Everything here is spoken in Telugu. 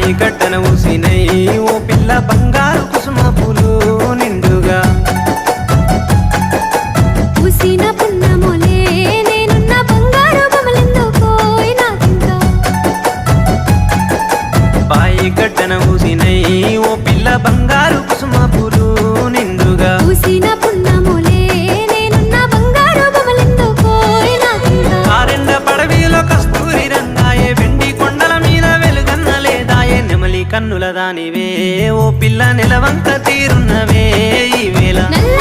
బాయి గడ్డన ఊసినై ఓ పిల్ల బంగారు కుసుమ పూలు నిండుగా పూసిన పున్నమోలే నేనున్న బంగారు బొమ్మలెందుకోయ్ నాకింకా బాయి గడ్డన ఊసినై ఓ పిల్ల బంగారు కుసుమ పూలు నిండుగా పూసిన పున్నమోలే నేనున్న బంగారు బొమ్మలెందుకోయ్ నాకింకా ఆరెండ పడవిలో కస్తూరి రంగాయే వెండి కొండల మీద వెలుగన్న లేదాయే నెమలి కన్నుల దానివే ఓ పిల్ల నెలవంక తీరున్నవే ఈ వేళ నల్ల